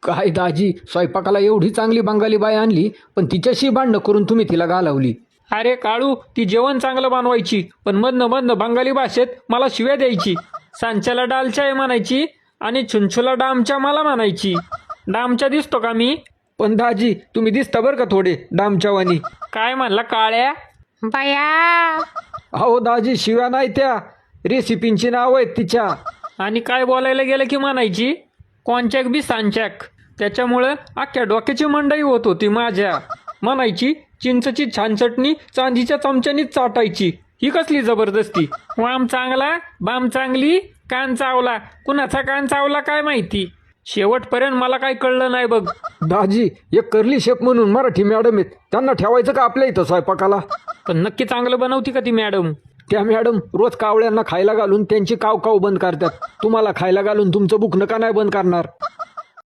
काय दाजी, स्वयंपाकाला एवढी चांगली बंगाली बाई आणली, पण तिच्याशी भांडणं करून तुम्ही तिला घालवली. अरे काळू, ती जेवण चांगलं बनवायची, पण मधनं मधनं बंगाली भाषेत मला शिव्या द्यायची. सांच्याला डालचाय म्हणायची आणि छुंछूला डामच्या मला म्हणायची. डामच्या दिसतो का मी? पण दाजी, तुम्ही दिसता बरं का थोडे डामच्यावानी. काय म्हणला काळ्या? बया अहो दाजी, शिव्या नाही त्या, रेसिपींची नाव आहेत तिच्या. आणि काय बोलायला गेलं की म्हणायची कोणच्याक बी सांच्याक. त्याच्यामुळं अख्ख्या डोक्याची मंडई होत होती माझ्या. म्हणायची चिंचची छान चटणी चांदीच्या चमच्यानीच चाटायची. ही कसली जबरदस्ती. वाम चांगला, बाम चांगली, कान चावला. कुणाचा कान चावला काय माहिती. शेवटपर्यंत मला काही कळलं नाही बघ. दाजी, एक कर्ली शेफ म्हणून मराठी मॅडम आहेत, त्यांना ठेवायचं का आपल्या इथं स्वयंपाकाला? पण नक्की चांगलं बनवती का ती मॅडम? त्या मॅडम रोज कावळ्यांना खायला घालून त्यांची काव काव बंद करतात. तुम्हाला खायला घालून तुमचं बुकणं का नाही बंद करणार?